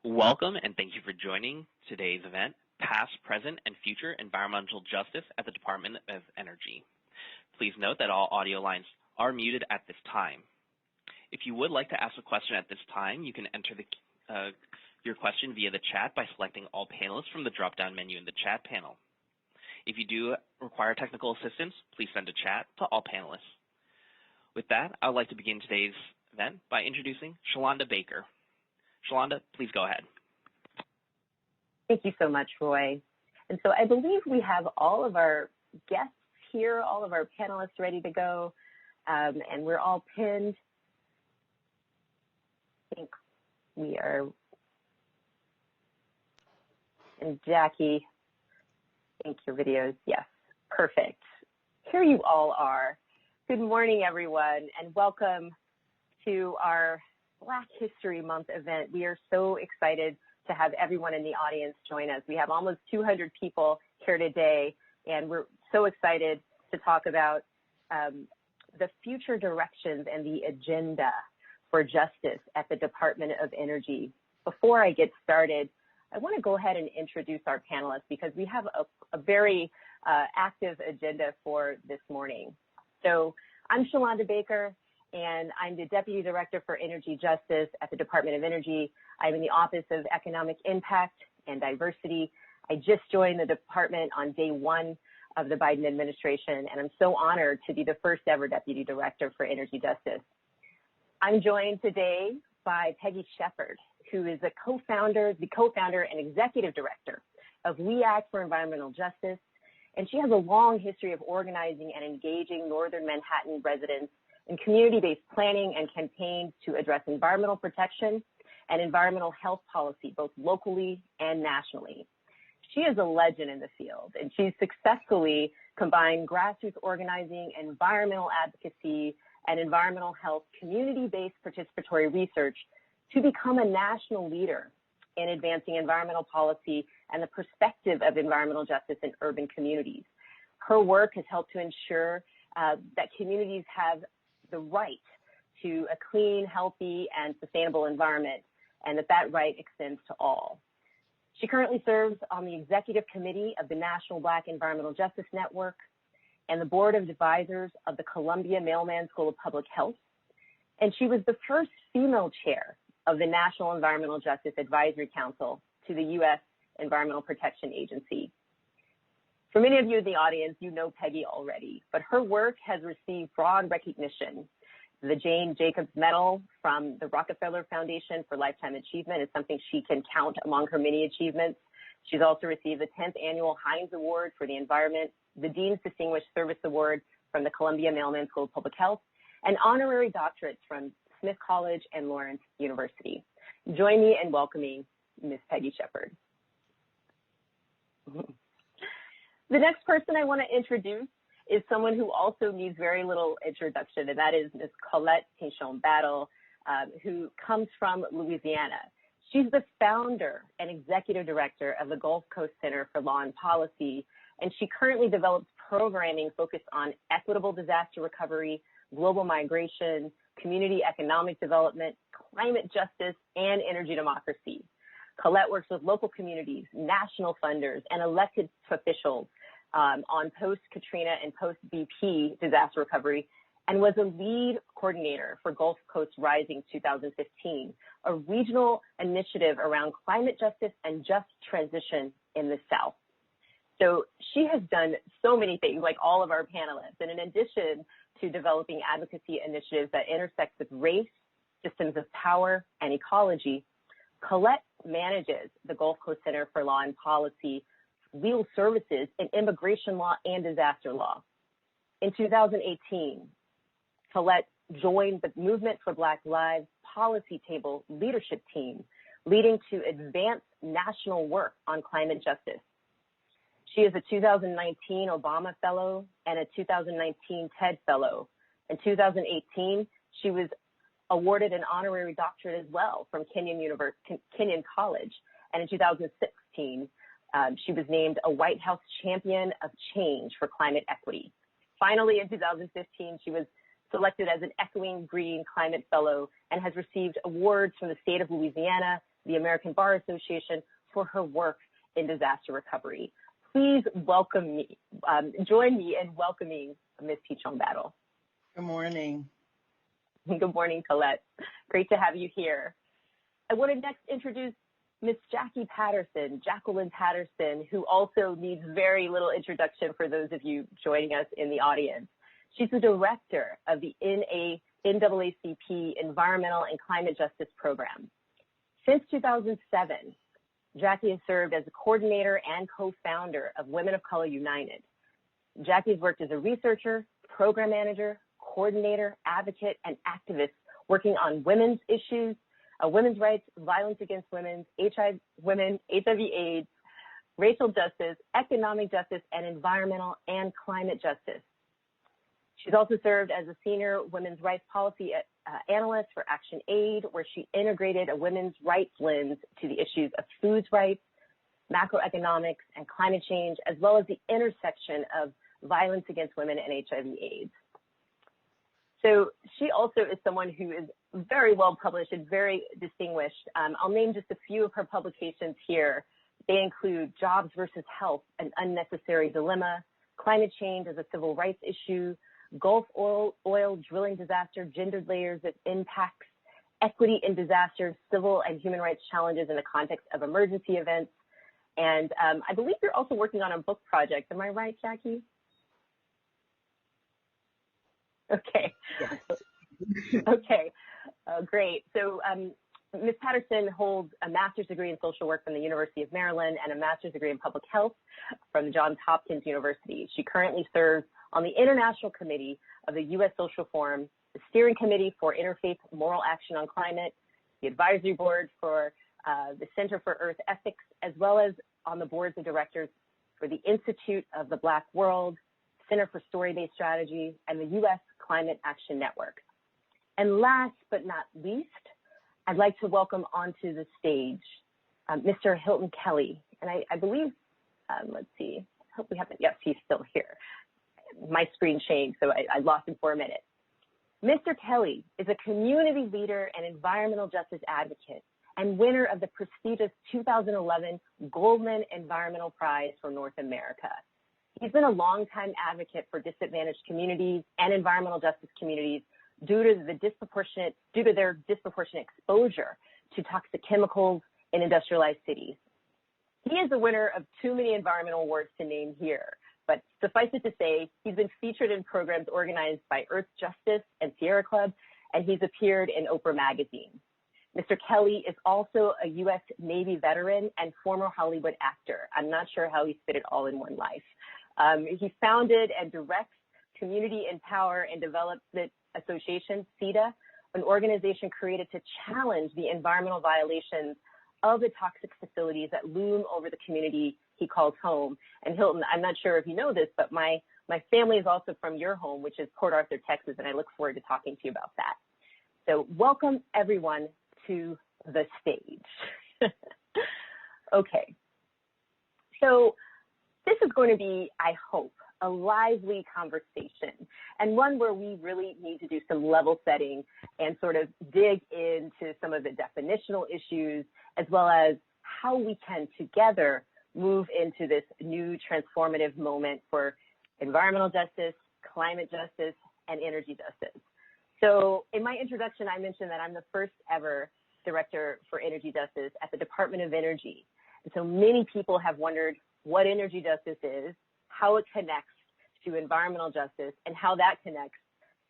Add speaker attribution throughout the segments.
Speaker 1: Welcome and thank you for joining today's event, Past, Present, and Future Environmental Justice at the Department of Energy. Please note that all audio lines are muted at this time. If you would like to ask a question at this time, you can enter your question via the chat by selecting all panelists from the drop-down menu in the chat panel. If you do require technical assistance, please send a chat to all panelists. With that, I would like to begin today's event by introducing Shalanda Baker. Shalanda, please go ahead.
Speaker 2: Thank you so much, Roy. And so I believe we have all of our guests here, all of our panelists ready to go, and we're all pinned. I think we are, and Jacqui, I think your videos, yes, perfect. Here you all are. Good morning, everyone, and welcome to our Black History Month event. We are so excited to have everyone in the audience join us. We have almost 200 people here today, and we're so excited to talk about the future directions and the agenda for justice at the Department of Energy. Before I get started, I want to go ahead and introduce our panelists because we have a very active agenda for this morning. So I'm Shalanda Baker, and I'm the Deputy Director for Energy Justice at the Department of Energy. I'm in the Office of Economic Impact and Diversity. I just joined the department on day one of the Biden administration, and I'm so honored to be the first ever Deputy Director for Energy Justice. I'm joined today by Peggy Shepard, who is the co-founder and Executive Director of We Act for Environmental Justice, and she has a long history of organizing and engaging Northern Manhattan residents in community-based planning and campaigns to address environmental protection and environmental health policy, both locally and nationally. She is a legend in the field, and she's successfully combined grassroots organizing, environmental advocacy, and environmental health community-based participatory research to become a national leader in advancing environmental policy and the perspective of environmental justice in urban communities. Her work has helped to ensure that communities have the right to a clean, healthy, and sustainable environment, and that right extends to all. She currently serves on the executive committee of the National Black Environmental Justice Network and the board of advisors of the Columbia Mailman School of Public Health. And she was the first female chair of the National Environmental Justice Advisory Council to the U.S. Environmental Protection Agency. For many of you in the audience, you know Peggy already, but her work has received broad recognition. The Jane Jacobs Medal from the Rockefeller Foundation for Lifetime Achievement is something she can count among her many achievements. She's also received the 10th Annual Heinz Award for the Environment, the Dean's Distinguished Service Award from the Columbia Mailman School of Public Health, and honorary doctorates from Smith College and Lawrence University. Join me in welcoming Ms. Peggy Shepard. The next person I want to introduce is someone who also needs very little introduction, and that is Ms. Colette Pichon, who comes from Louisiana. She's the founder and executive director of the Gulf Coast Center for Law and Policy, and she currently develops programming focused on equitable disaster recovery, global migration, community economic development, climate justice, and energy democracy. Colette works with local communities, national funders, and elected officials on post-Katrina and post-BP disaster recovery, and was a lead coordinator for Gulf Coast Rising 2015, a regional initiative around climate justice and just transition in the South. So she has done so many things, like all of our panelists, and in addition to developing advocacy initiatives that intersect with race, systems of power, and ecology, Colette manages the Gulf Coast Center for Law and Policy legal services in immigration law and disaster law. In 2018, Colette joined the Movement for Black Lives Policy Table leadership team, leading to advanced national work on climate justice. She is a 2019 Obama Fellow and a 2019 TED Fellow. In 2018, she was awarded an honorary doctorate as well from Kenyon College. And in 2016, she was named a White House Champion of Change for Climate Equity. Finally, in 2015, she was selected as an Echoing Green Climate Fellow and has received awards from the state of Louisiana, the American Bar Association, for her work in disaster recovery. Please welcome me, join me in welcoming Ms. Pichon Battle.
Speaker 3: Good morning.
Speaker 2: Good morning, Colette. Great to have you here. I want to next introduce Ms. Jacqui Patterson, Jacqueline Patterson, who also needs very little introduction for those of you joining us in the audience. She's the director of the NAACP Environmental and Climate Justice Program. Since 2007, Jacqui has served as a coordinator and co-founder of Women of Color United. Jacqui's worked as a researcher, program manager, coordinator, advocate, and activist working on women's issues, women's rights, violence against women, HIV/AIDS, racial justice, economic justice, and environmental and climate justice. She's also served as a senior women's rights policy analyst for Action Aid, where she integrated a women's rights lens to the issues of foods rights, macroeconomics, and climate change, as well as the intersection of violence against women and HIV/AIDS. So she also is someone who is very well published and very distinguished. I'll name just a few of her publications here. They include Jobs versus Health, an Unnecessary Dilemma, Climate Change as a Civil Rights Issue, Gulf oil drilling disaster, gendered layers of impacts, Equity in Disasters, Civil and Human Rights Challenges in the Context of Emergency Events. And I believe you're also working on a book project. Am I right, Jacqui? Okay. Yes. Okay, great. So Ms. Patterson holds a master's degree in social work from the University of Maryland and a master's degree in public health from Johns Hopkins University. She currently serves on the International Committee of the U.S. Social Forum, the Steering Committee for Interfaith Moral Action on Climate, the Advisory Board for the Center for Earth Ethics, as well as on the boards of directors for the Institute of the Black World, Center for Story-Based Strategy, and the U.S. Climate Action Network. And last but not least, I'd like to welcome onto the stage Mr. Hilton Kelley. And I believe, let's see, I hope we haven't, yes, he's still here. My screen changed, so I lost him for a minute. Mr. Kelley is a community leader and environmental justice advocate and winner of the prestigious 2011 Goldman Environmental Prize for North America. He's been a longtime advocate for disadvantaged communities and environmental justice communities due to their disproportionate exposure to toxic chemicals in industrialized cities. He is the winner of too many environmental awards to name here, but suffice it to say, he's been featured in programs organized by Earth Justice and Sierra Club, and he's appeared in Oprah magazine. Mr. Kelley is also a U.S. Navy veteran and former Hollywood actor. I'm not sure how he fit it all in one life. He founded and directs Community Empower and Development Association, CEDA, an organization created to challenge the environmental violations of the toxic facilities that loom over the community he calls home. And Hilton, I'm not sure if you know this, but my family is also from your home, which is Port Arthur, Texas, and I look forward to talking to you about that. So welcome everyone to the stage. Okay, so this is going to be, I hope, a lively conversation and one where we really need to do some level setting and sort of dig into some of the definitional issues as well as how we can together move into this new transformative moment for environmental justice, climate justice, and energy justice. So in my introduction, I mentioned that I'm the first ever Director for Energy Justice at the Department of Energy. And so many people have wondered what energy justice is, how it connects to environmental justice, and how that connects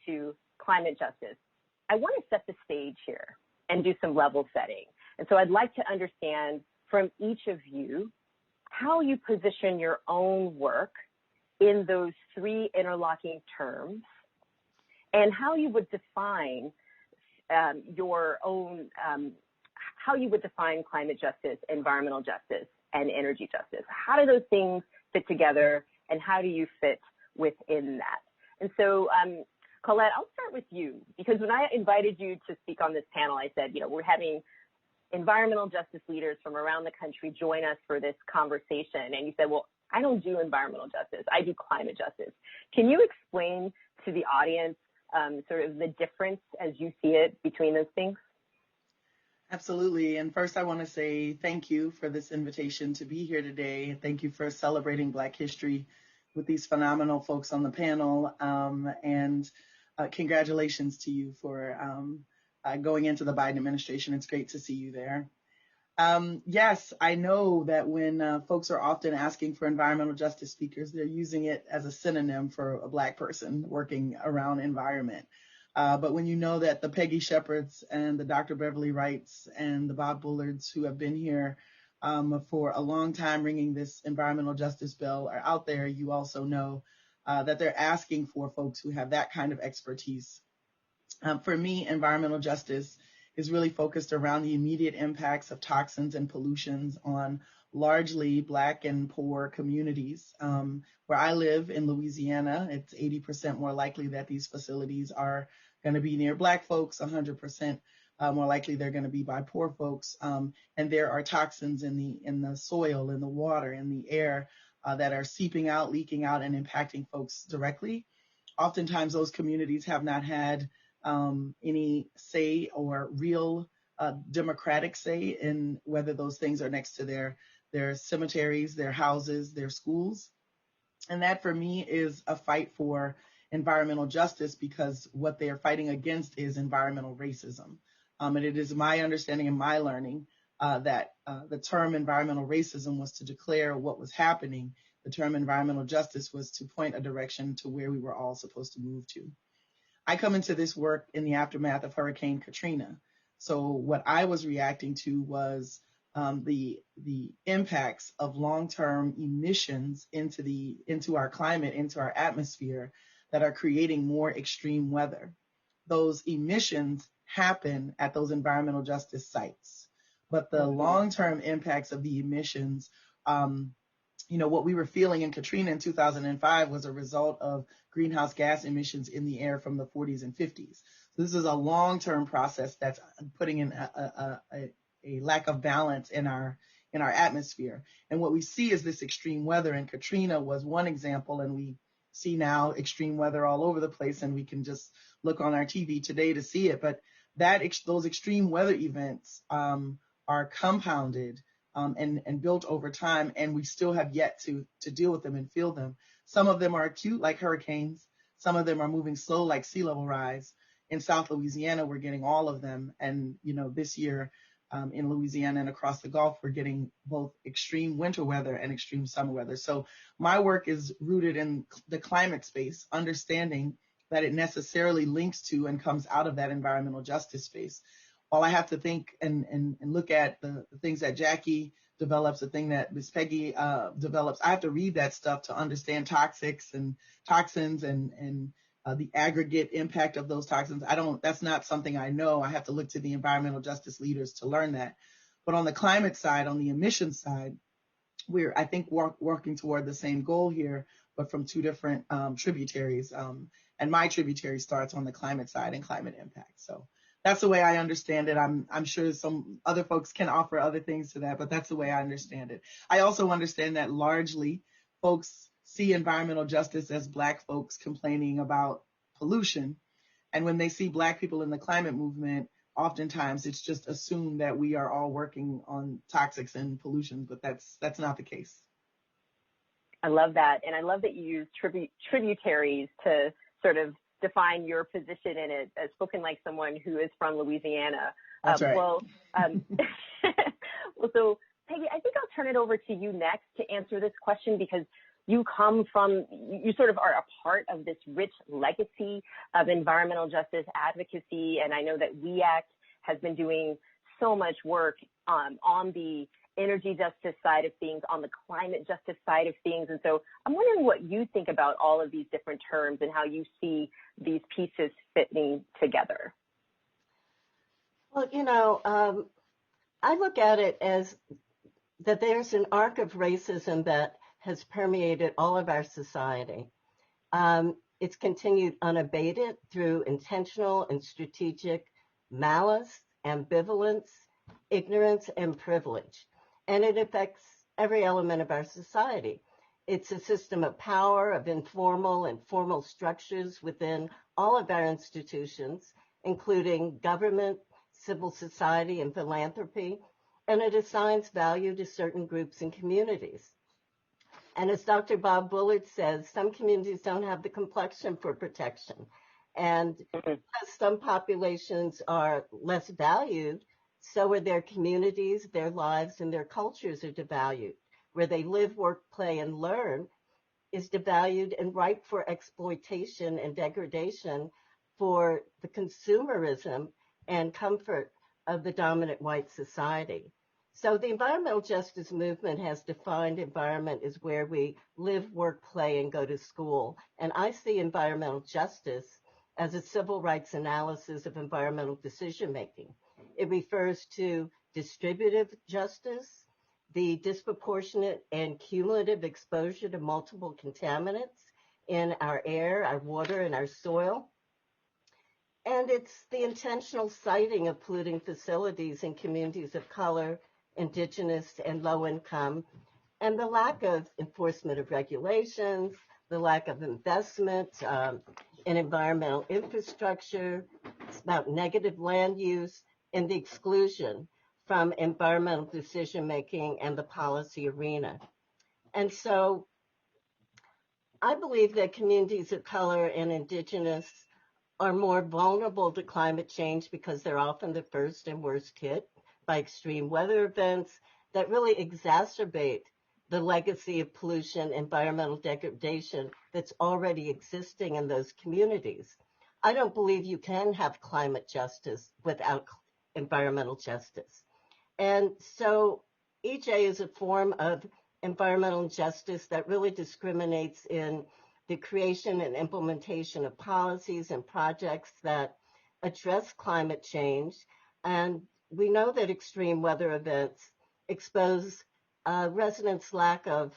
Speaker 2: to climate justice. I want to set the stage here and do some level setting. And so I'd like to understand from each of you how you position your own work in those three interlocking terms and how you would define your own, how you would define climate justice, environmental justice, and energy justice. How do those things fit together, and how do you fit within that? And so, Colette, I'll start with you, because when I invited you to speak on this panel, I said, we're having environmental justice leaders from around the country join us for this conversation. And you said, well, I don't do environmental justice, I do climate justice. Can you explain to the audience sort of the difference as you see it between those things?
Speaker 3: Absolutely. And first, I want to say thank you for this invitation to be here today. Thank you for celebrating Black history with these phenomenal folks on the panel. And congratulations to you for going into the Biden administration. It's great to see you there. Yes, I know that when folks are often asking for environmental justice speakers, they're using it as a synonym for a Black person working around environment. But when you know that the Peggy Shepards and the Dr. Beverly Wrights and the Bob Bullards who have been here for a long time bringing this environmental justice bill are out there, you also know that they're asking for folks who have that kind of expertise. For me, environmental justice is really focused around the immediate impacts of toxins and pollutions on largely Black and poor communities. Where I live in Louisiana, it's 80% more likely that these facilities are going to be near Black folks, 100% more likely they're going to be by poor folks. And there are toxins in the soil, in the water, in the air that are seeping out, leaking out, and impacting folks directly. Oftentimes, those communities have not had any say or real democratic say in whether those things are next to their cemeteries, their houses, their schools. And that for me is a fight for environmental justice, because what they are fighting against is environmental racism. And it is my understanding and my learning that the term environmental racism was to declare what was happening. The term environmental justice was to point a direction to where we were all supposed to move to. I come into this work in the aftermath of Hurricane Katrina. So what I was reacting to was the impacts of long-term emissions into our climate, into our atmosphere, that are creating more extreme weather. Those emissions happen at those environmental justice sites, but the long-term impacts of the emissions, what we were feeling in Katrina in 2005 was a result of greenhouse gas emissions in the air from the 40s and 50s. So this is a long-term process that's putting in a lack of balance in our atmosphere. And what we see is this extreme weather, and Katrina was one example, and we see now extreme weather all over the place, and we can just look on our TV today to see it. But those extreme weather events are compounded and built over time, and we still have yet to deal with them and feel them. Some of them are acute, like hurricanes. Some of them are moving slow, like sea level rise. In South Louisiana, we're getting all of them. And, this year in Louisiana and across the Gulf, we're getting both extreme winter weather and extreme summer weather. So my work is rooted in the climate space, understanding that it necessarily links to and comes out of that environmental justice space. While I have to think and look at the things that Jacqui develops, the thing that Ms. Peggy develops, I have to read that stuff to understand toxins and the aggregate impact of those toxins. That's not something I know. I have to look to the environmental justice leaders to learn that. But on the climate side, on the emissions side, we're, I think, working toward the same goal here, but from two different tributaries. And my tributary starts on the climate side and climate impact. So that's the way I understand it. I'm sure some other folks can offer other things to that, but that's the way I understand it. I also understand that largely folks see environmental justice as Black folks complaining about pollution. And when they see Black people in the climate movement, oftentimes it's just assumed that we are all working on toxics and pollution, but that's not the case.
Speaker 2: I love that. And I love that you use tributaries to sort of define your position in it, as spoken like someone who is from Louisiana.
Speaker 3: That's right.
Speaker 2: Well, so Peggy, I think I'll turn it over to you next to answer this question, because you sort of are a part of this rich legacy of environmental justice advocacy. And I know that WEACT has been doing so much work on the energy justice side of things, on the climate justice side of things. And so I'm wondering what you think about all of these different terms and how you see these pieces fitting together.
Speaker 4: Well, I look at it as that there's an arc of racism that has permeated all of our society. It's continued unabated through intentional and strategic malice, ambivalence, ignorance, and privilege. And it affects every element of our society. It's a system of power, of informal and formal structures within all of our institutions, including government, civil society, and philanthropy, and it assigns value to certain groups and communities. And as Dr. Bob Bullard says, some communities don't have the complexion for protection. And because some populations are less valued, so are their communities, their lives, and their cultures are devalued. Where they live, work, play, and learn is devalued and ripe for exploitation and degradation for the consumerism and comfort of the dominant white society. So the environmental justice movement has defined environment as where we live, work, play, and go to school. And I see environmental justice as a civil rights analysis of environmental decision-making. It refers to distributive justice, the disproportionate and cumulative exposure to multiple contaminants in our air, our water, and our soil. And it's the intentional siting of polluting facilities in communities of color, indigenous, and low income, and the lack of enforcement of regulations, the lack of investment in environmental infrastructure. It's about negative land use and the exclusion from environmental decision-making and the policy arena. And so I believe that communities of color and indigenous are more vulnerable to climate change because they're often the first and worst hit by extreme weather events that really exacerbate the legacy of pollution, environmental degradation that's already existing in those communities. I don't believe you can have climate justice without environmental justice. And so EJ is a form of environmental justice that really discriminates in the creation and implementation of policies and projects that address climate change. And we know that extreme weather events expose residents' lack of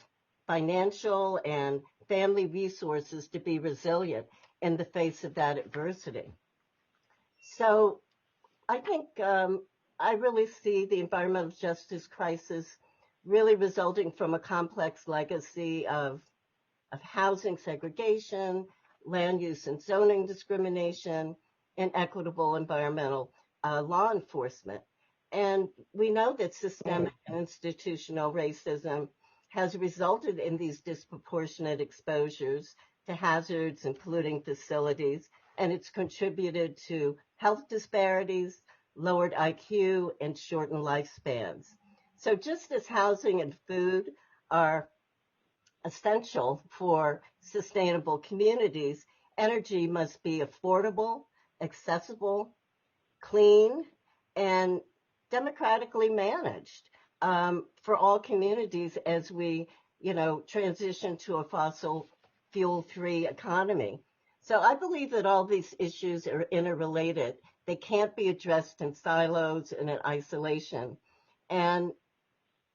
Speaker 4: financial and family resources to be resilient in the face of that adversity. So I think I really see the environmental justice crisis really resulting from a complex legacy of housing segregation, land use and zoning discrimination, and equitable environmental law enforcement. And we know that systemic and institutional racism has resulted in these disproportionate exposures to hazards and polluting facilities, and it's contributed to health disparities, lowered IQ, and shortened lifespans. So just as housing and food are essential for sustainable communities, energy must be affordable, accessible, clean, and democratically managed for all communities as we, transition to a fossil fuel-free economy. So I believe that all these issues are interrelated. They can't be addressed in silos and in isolation. And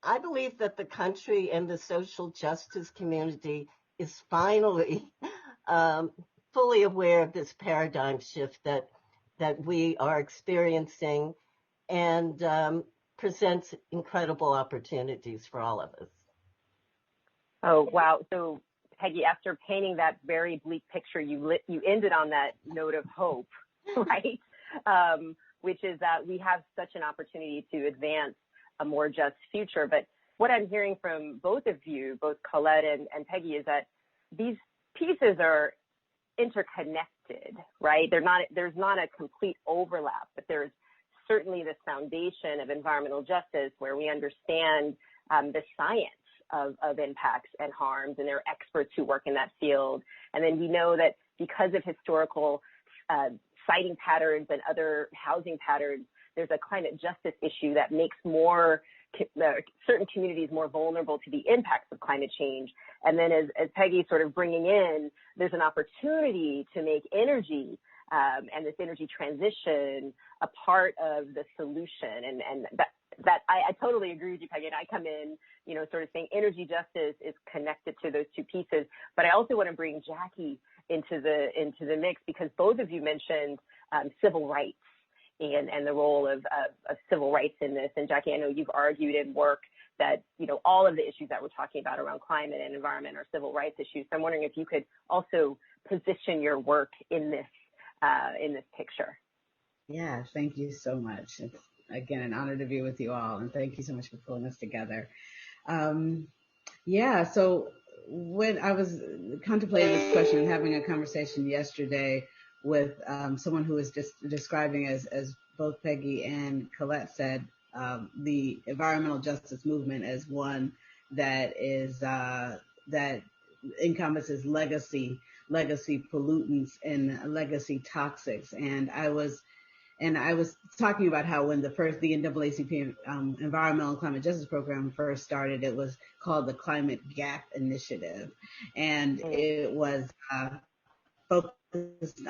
Speaker 4: I believe that the country and the social justice community is finally fully aware of this paradigm shift that we are experiencing and presents incredible opportunities for all of us.
Speaker 2: Oh, wow. So, Peggy, after painting that very bleak picture, you ended on that note of hope, right? Which is that we have such an opportunity to advance a more just future. But what I'm hearing from both of you, both Colette and Peggy, is that these pieces are interconnected, right? There's not a complete overlap, but there's certainly this foundation of environmental justice where we understand the science of impacts and harms, and there are experts who work in that field. And then we know that because of historical siting patterns and other housing patterns, there's a climate justice issue that makes certain communities more vulnerable to the impacts of climate change. And then as Peggy's sort of bringing in, there's an opportunity to make energy and this energy transition a part of the solution. And that I totally agree with you, Peggy. And I come in, sort of saying energy justice is connected to those two pieces. But I also want to bring Jacqui into the mix because both of you mentioned civil rights and the role of civil rights in this. And Jacqui, I know you've argued in work that, all of the issues that we're talking about around climate and environment are civil rights issues. So I'm wondering if you could also position your work in this picture.
Speaker 5: Yeah, thank you so much. It's, again, an honor to be with you all, and thank you so much for pulling us together. Um, yeah, so when I was contemplating this question and having a conversation yesterday with someone who was just describing, as both Peggy and Colette said, the environmental justice movement as one that is that encompasses legacy pollutants and legacy toxics. And I was talking about how when the NAACP Environmental and Climate Justice Program first started, it was called the Climate Gap Initiative, and it was focused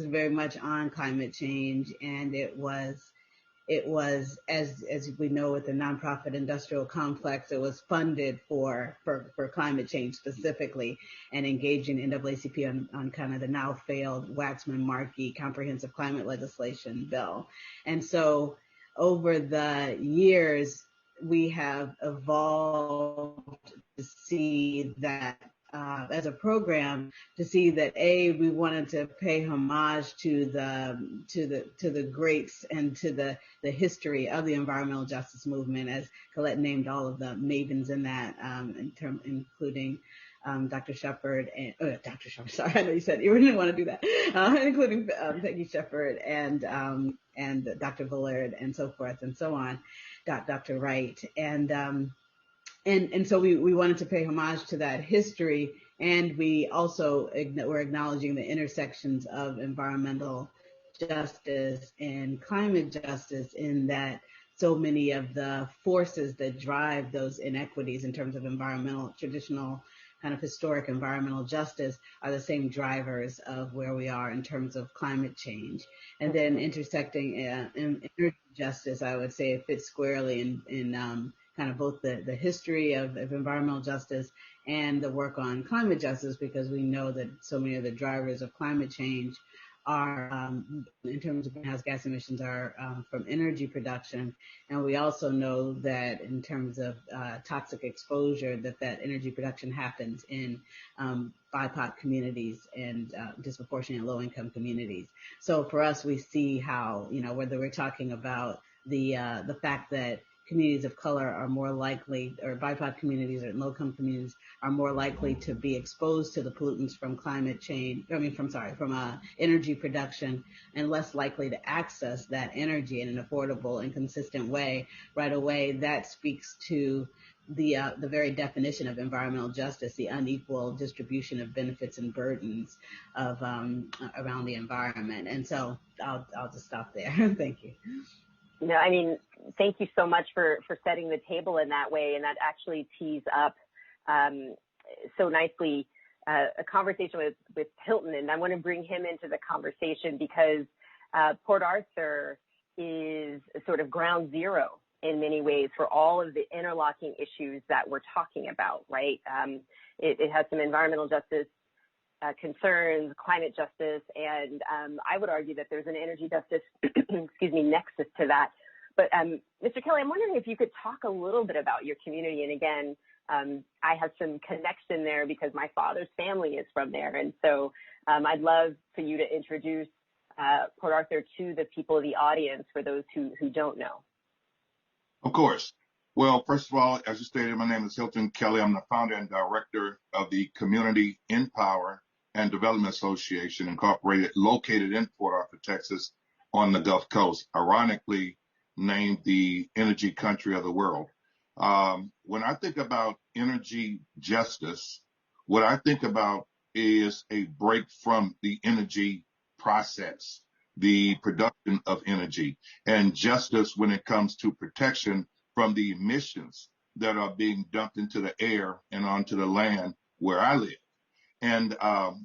Speaker 5: very much on climate change, and it was as we know with the nonprofit industrial complex, it was funded for climate change specifically, and engaging NAACP on kind of the now failed Waxman-Markey comprehensive climate legislation bill. And so over the years, we have evolved to see that as a program, to see that we wanted to pay homage to the greats and to the history of the environmental justice movement, as Colette named all of the mavens in that, including Dr. Shepard and Dr. Shepard. Sorry, I know you said you didn't want to do that, including Peggy Shepard and Dr. Bullard and so forth and so on, Dr. Wright. And so we wanted to pay homage to that history, and we also were acknowledging the intersections of environmental justice and climate justice, in that so many of the forces that drive those inequities in terms of traditional kind of historic environmental justice are the same drivers of where we are in terms of climate change. And then intersecting in energy justice, I would say it fits squarely in kind of both the history of environmental justice and the work on climate justice, because we know that so many of the drivers of climate change are, in terms of greenhouse gas emissions, are from energy production. And we also know that in terms of toxic exposure, that energy production happens in BIPOC communities and disproportionate low-income communities. So for us, we see how, whether we're talking about the fact that communities of color are more likely, or BIPOC communities or low-income communities are more likely to be exposed to the pollutants from climate change, from energy production, and less likely to access that energy in an affordable and consistent way right away. That speaks to the very definition of environmental justice, the unequal distribution of benefits and burdens of around the environment. And so I'll just stop there. Thank you.
Speaker 2: Thank you so much for setting the table in that way. And that actually tees up so nicely a conversation with Hilton. And I want to bring him into the conversation because Port Arthur is sort of ground zero in many ways for all of the interlocking issues that we're talking about, right? It has some environmental justice concerns, climate justice, and I would argue that there's an energy justice, nexus to that. But Mr. Kelley, I'm wondering if you could talk a little bit about your community. And again, I have some connection there because my father's family is from there. And so I'd love for you to introduce Port Arthur to the people of the audience for those who don't know.
Speaker 6: Of course. Well, first of all, as you stated, my name is Hilton Kelley. I'm the founder and director of the Community Empower and Development Association, Incorporated, located in Port Arthur, Texas, on the Gulf Coast, ironically named the energy country of the world. When I think about energy justice, what I think about is a break from the energy process, the production of energy, and justice when it comes to protection from the emissions that are being dumped into the air and onto the land where I live. And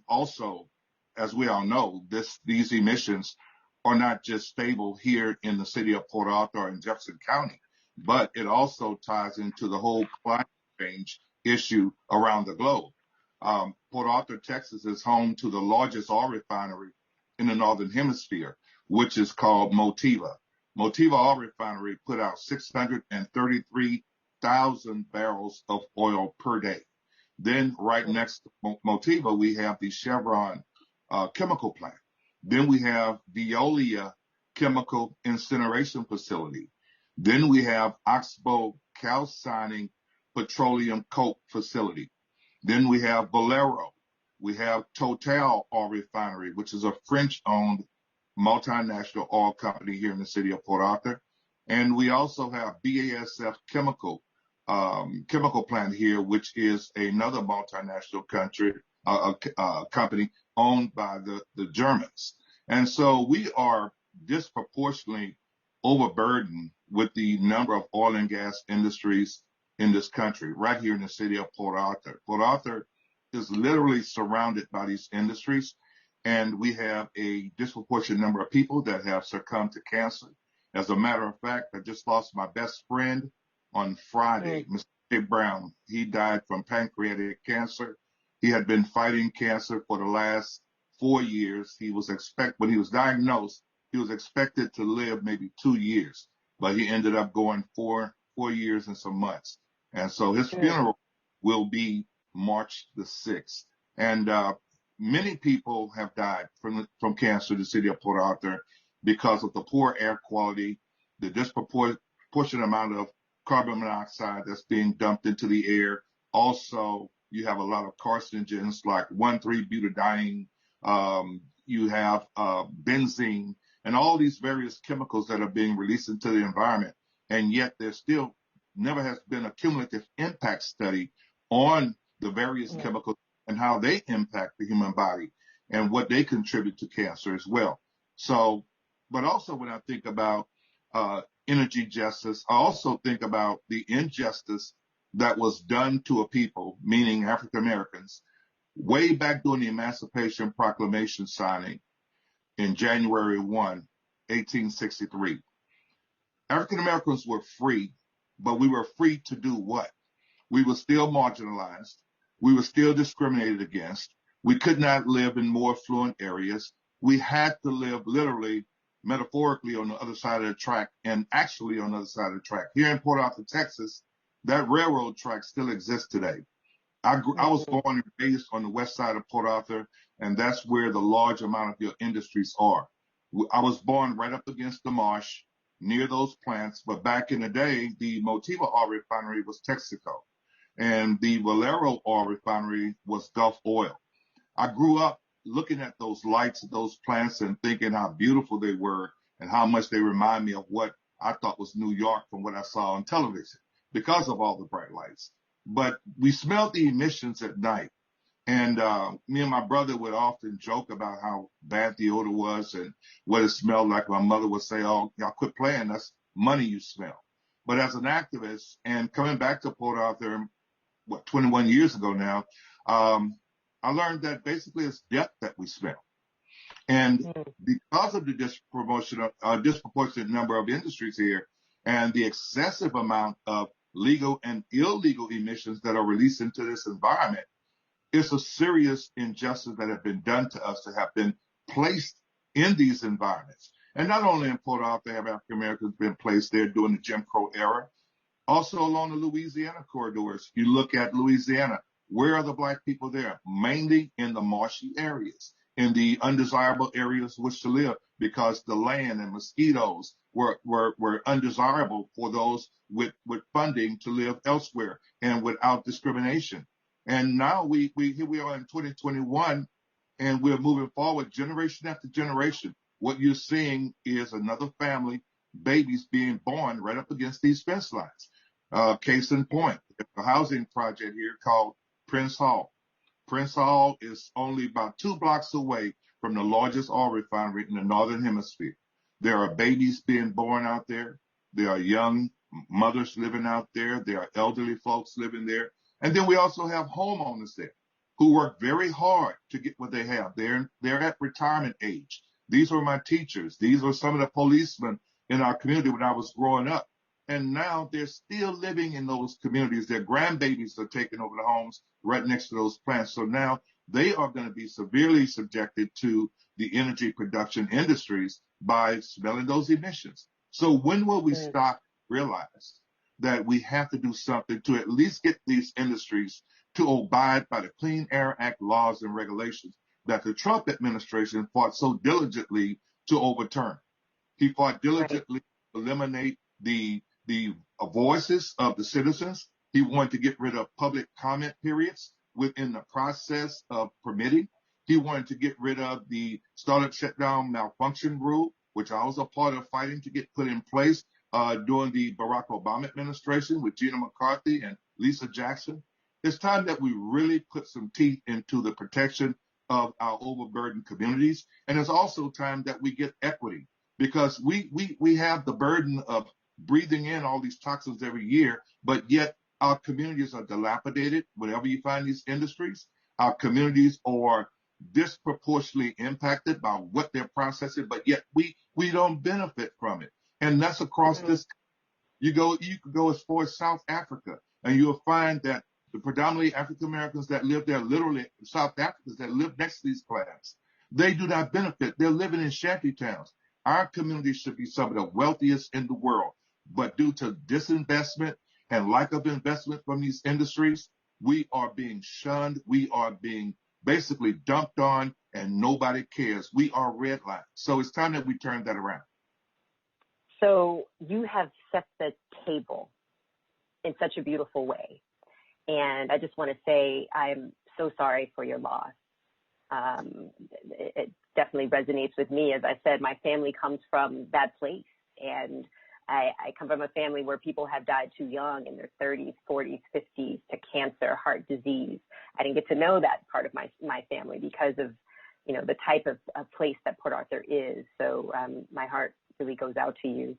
Speaker 6: also, as we all know, these emissions are not just stable here in the city of Port Arthur or in Jefferson County, but it also ties into the whole climate change issue around the globe. Port Arthur, Texas is home to the largest oil refinery in the Northern Hemisphere, which is called Motiva. Motiva Oil Refinery put out 633,000 barrels of oil per day. Then right next to Motiva, we have the Chevron chemical plant. Then we have Veolia chemical incineration facility. Then we have Oxbow calcining petroleum coke facility. Then we have Valero. We have Total Oil Refinery, which is a French-owned multinational oil company here in the city of Port Arthur. And we also have BASF chemical plant here, which is another multinational company owned by the Germans. And so we are disproportionately overburdened with the number of oil and gas industries in this country, right here in the city of Port Arthur. Port Arthur is literally surrounded by these industries, and we have a disproportionate number of people that have succumbed to cancer. As a matter of fact, I just lost my best friend on Friday, Mr. J. Brown. He died from pancreatic cancer. He had been fighting cancer for the last 4 years. When he was diagnosed, he was expected to live maybe 2 years, but he ended up going 4 years and some months. And so his funeral will be March the 6th. And many people have died from cancer in the city of Port Arthur because of the poor air quality, the disproportionate amount of carbon monoxide that's being dumped into the air. Also, you have a lot of carcinogens like 1,3-butadiene. You have benzene and all these various chemicals that are being released into the environment. And yet there still never has been a cumulative impact study on the various chemicals and how they impact the human body and what they contribute to cancer as well. So, but also when I think about energy justice, I also think about the injustice that was done to a people, meaning African Americans, way back during the Emancipation Proclamation signing in January 1, 1863. African Americans were free, but we were free to do what? We were still marginalized. We were still discriminated against. We could not live in more affluent areas. We had to live literally, metaphorically on the other side of the track, and actually on the other side of the track. Here in Port Arthur, Texas, that railroad track still exists today. I was born and raised on the west side of Port Arthur, and that's where the large amount of your industries are. I was born right up against the marsh, near those plants, but back in the day, the Motiva Oil Refinery was Texaco, and the Valero Oil Refinery was Gulf Oil. I grew up looking at those lights at those plants and thinking how beautiful they were and how much they remind me of what I thought was New York from what I saw on television because of all the bright lights. But we smelled the emissions at night. And me and my brother would often joke about how bad the odor was and what it smelled like. My mother would say, "Oh, y'all quit playing. That's money you smell." But as an activist and coming back to Port Arthur, 21 years ago now, I learned that basically it's death that we smell. And because of the disproportionate number of industries here and the excessive amount of legal and illegal emissions that are released into this environment, it's a serious injustice that has been done to us to have been placed in these environments. And not only in Port Arthur have African Americans been placed there during the Jim Crow era, also along the Louisiana corridors. You look at Louisiana, where are the Black people there? Mainly in the marshy areas, in the undesirable areas which to live, because the land and mosquitoes were undesirable for those with funding to live elsewhere and without discrimination. And now here we are in 2021, and we're moving forward generation after generation. What you're seeing is another family, babies being born right up against these fence lines. Case in point, a housing project here called Prince Hall. Prince Hall is only about 2 blocks away from the largest oil refinery in the Northern Hemisphere. There are babies being born out there. There are young mothers living out there. There are elderly folks living there. And then we also have homeowners there who work very hard to get what they have. They're at retirement age. These were my teachers. These were some of the policemen in our community when I was growing up. And now they're still living in those communities. Their grandbabies are taking over the homes right next to those plants. So now they are going to be severely subjected to the energy production industries by smelling those emissions. So when will we stop and realize that we have to do something to at least get these industries to abide by the Clean Air Act laws and regulations that the Trump administration fought so diligently to overturn? He fought diligently to eliminate the voices of the citizens. He wanted to get rid of public comment periods within the process of permitting. He wanted to get rid of the startup shutdown malfunction rule, which I was a part of fighting to get put in place during the Barack Obama administration with Gina McCarthy and Lisa Jackson. It's time that we really put some teeth into the protection of our overburdened communities. And it's also time that we get equity, because we have the burden of breathing in all these toxins every year, but yet our communities are dilapidated whenever you find these industries. Our communities are disproportionately impacted by what they're processing, but yet we don't benefit from it. And that's across this. You could go as far as South Africa, and you'll find that the predominantly African Americans that live there, literally South Africans that live next to these plants, they do not benefit. They're living in shanty towns. Our communities should be some of the wealthiest in the world, but due to disinvestment and lack of investment from these industries, we are being shunned. We are being basically dumped on, and nobody cares. We are redlined. So it's time that we turn that around.
Speaker 2: So you have set the table in such a beautiful way. And I just want to say I'm so sorry for your loss. It definitely resonates with me. As I said, my family comes from that place. And I come from a family where people have died too young in their 30s, 40s, 50s to cancer, heart disease. I didn't get to know that part of my family because of, you know, the type of place that Port Arthur is. So my heart really goes out to you.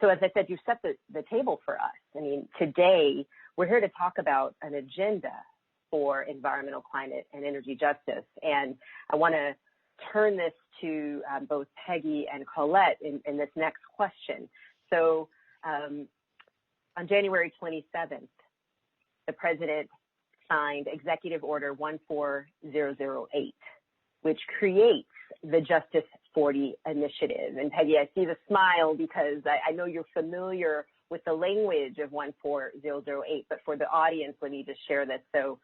Speaker 2: So as I said, you set the table for us. I mean, today we're here to talk about an agenda for environmental, climate, and energy justice. And I want to turn this to both Peggy and Colette in this next question. So on January 27th, the president signed Executive Order 14008, which creates the Justice 40 initiative. And Peggy, I see the smile because I know you're familiar with the language of 14008, but for the audience, let me just share this. So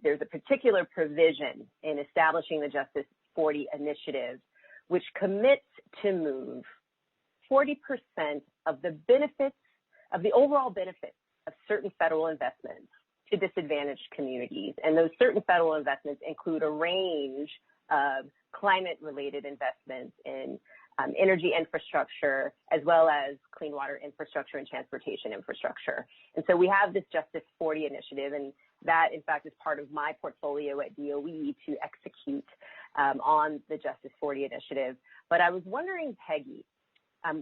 Speaker 2: there's a particular provision in establishing the Justice 40 initiative, which commits to move 40% of the benefits, of the overall benefits of certain federal investments to disadvantaged communities. And those certain federal investments include a range of climate-related investments in energy infrastructure, as well as clean water infrastructure and transportation infrastructure. And so we have this Justice 40 initiative, and that, in fact, is part of my portfolio at DOE to execute on the Justice 40 initiative. But I was wondering, Peggy,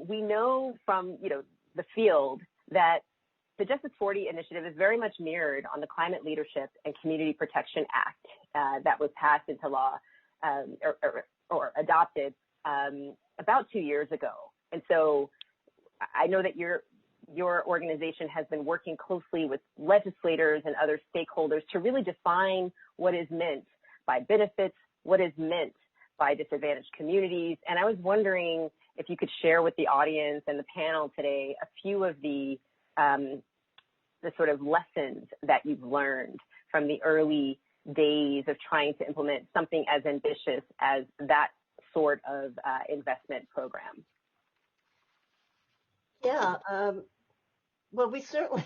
Speaker 2: we know from the field that the Justice 40 initiative is very much mirrored on the Climate Leadership and Community Protection Act that was passed into law or adopted about 2 years ago. And so I know that your organization has been working closely with legislators and other stakeholders to really define what is meant by benefits, what is meant by disadvantaged communities. And I was wondering if you could share with the audience and the panel today a few of the sort of lessons that you've learned from the early days of trying to implement something as ambitious as that sort of investment program.
Speaker 4: Yeah, well, we certainly,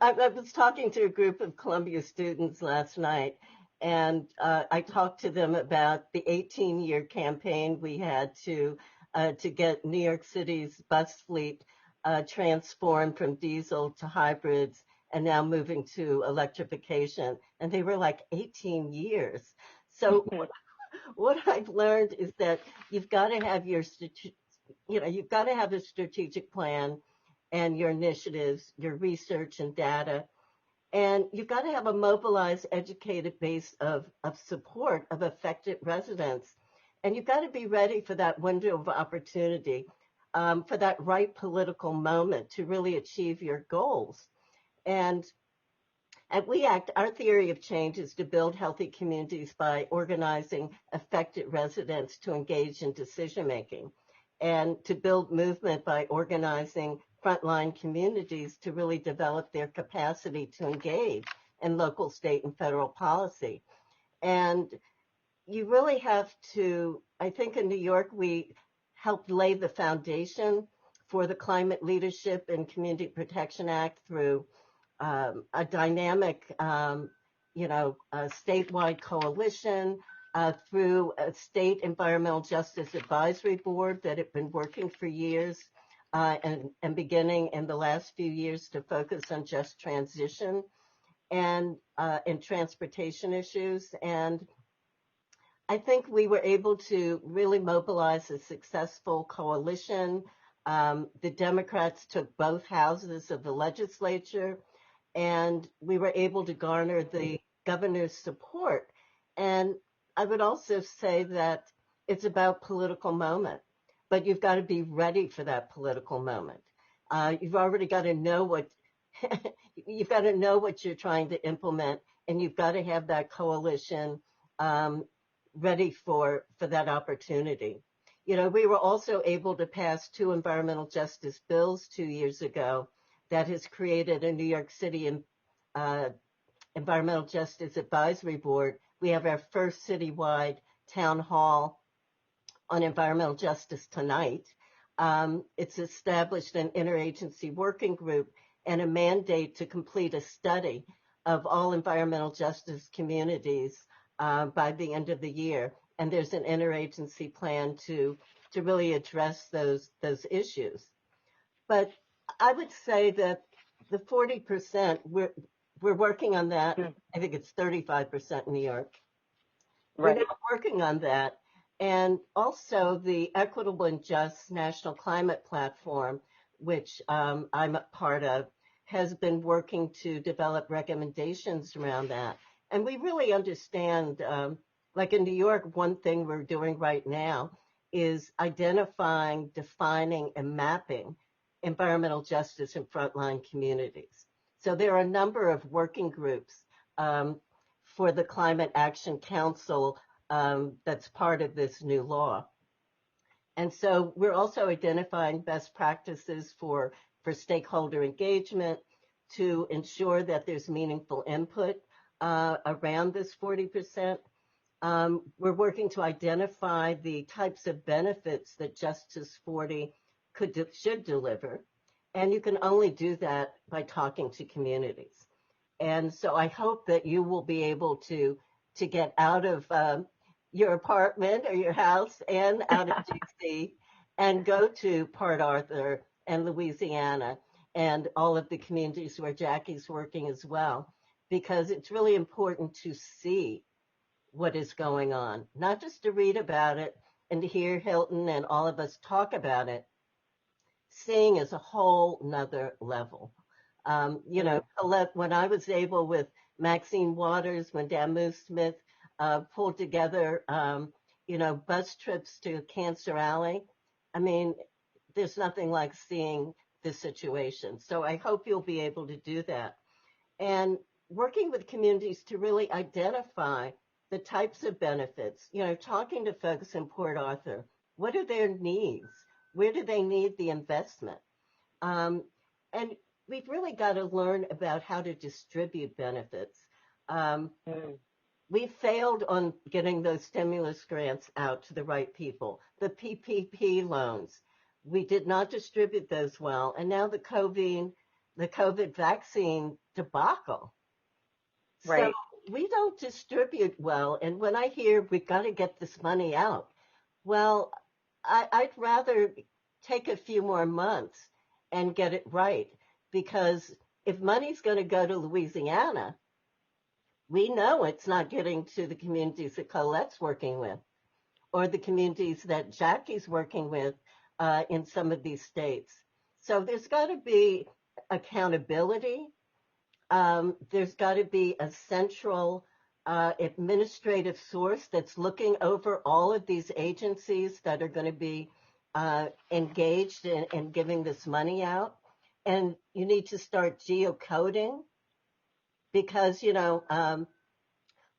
Speaker 4: I was talking to a group of Columbia students last night, and I talked to them about the 18-year campaign we had to get New York City's bus fleet transformed from diesel to hybrids and now moving to electrification. And they were like 18 years. So what I've learned is that you've got to have you've got to have a strategic plan and your initiatives, your research and data. And you've got to have a mobilized, educated base of support of affected residents. And you've got to be ready for that window of opportunity, for that right political moment to really achieve your goals. And at We Act, our theory of change is to build healthy communities by organizing affected residents to engage in decision-making, and to build movement by organizing frontline communities to really develop their capacity to engage in local, state, and federal policy. And you really have to, I think in New York, we helped lay the foundation for the Climate Leadership and Community Protection Act through a dynamic, a statewide coalition, through a state environmental justice advisory board that had been working for years, and beginning in the last few years to focus on just transition and transportation issues. And I think we were able to really mobilize a successful coalition. The Democrats took both houses of the legislature, and we were able to garner the governor's support. And I would also say that it's about political moment, but you've got to be ready for that political moment. You've already got to know what you've got to know what you're trying to implement, and you've got to have that coalition ready for that opportunity. You know, we were also able to pass 2 environmental justice bills 2 years ago that has created a New York City Environmental Justice Advisory Board. We have our first citywide town hall on environmental justice tonight. It's established an interagency working group and a mandate to complete a study of all environmental justice communities by the end of the year. And there's an interagency plan to really address those issues. But I would say that the 40%, we're working on that. I think it's 35% in New York.
Speaker 2: Right.
Speaker 4: We're now working on that. And also the Equitable and Just National Climate Platform, which I'm a part of, has been working to develop recommendations around that. And we really understand, like in New York, one thing we're doing right now is identifying, defining, and mapping environmental justice in frontline communities. So there are a number of working groups for the Climate Action Council that's part of this new law. And so we're also identifying best practices for stakeholder engagement to ensure that there's meaningful input around this 40%. We're working to identify the types of benefits that Justice 40 should deliver. And you can only do that by talking to communities. And so I hope that you will be able to get out of your apartment or your house and out of DC and go to Port Arthur and Louisiana and all of the communities where Jacqui's working as well, because it's really important to see what is going on, not just to read about it and to hear Hilton and all of us talk about it. Seeing is a whole nother level. Colette, when I was able with Maxine Waters, when Dan Moose Smith pulled together, bus trips to Cancer Alley, I mean, there's nothing like seeing the situation. So I hope you'll be able to do that. And working with communities to really identify the types of benefits, talking to folks in Port Arthur, what are their needs? Where do they need the investment? And we've really got to learn about how to distribute benefits. We failed on getting those stimulus grants out to the right people. The PPP loans, we did not distribute those well. And now the COVID vaccine debacle.
Speaker 2: Right.
Speaker 4: So we don't distribute well. And when I hear we've got to get this money out, well, I'd rather take a few more months and get it right, because if money's going to go to Louisiana, we know it's not getting to the communities that Colette's working with or the communities that Jacqui's working with in some of these states. So there's got to be accountability. There's got to be a central administrative source that's looking over all of these agencies that are going to be engaged in giving this money out. And you need to start geocoding, because,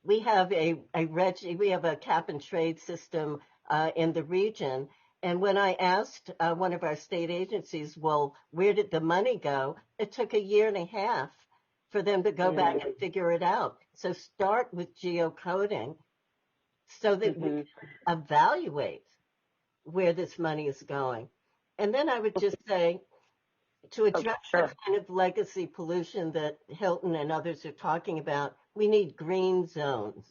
Speaker 4: we have we have a cap and trade system in the region. And when I asked one of our state agencies, well, where did the money go? It took 1.5 years for them to go back and figure it out. So start with geocoding so that we can evaluate where this money is going. And then I would just say, to address the kind of legacy pollution that Hilton and others are talking about, we need green zones.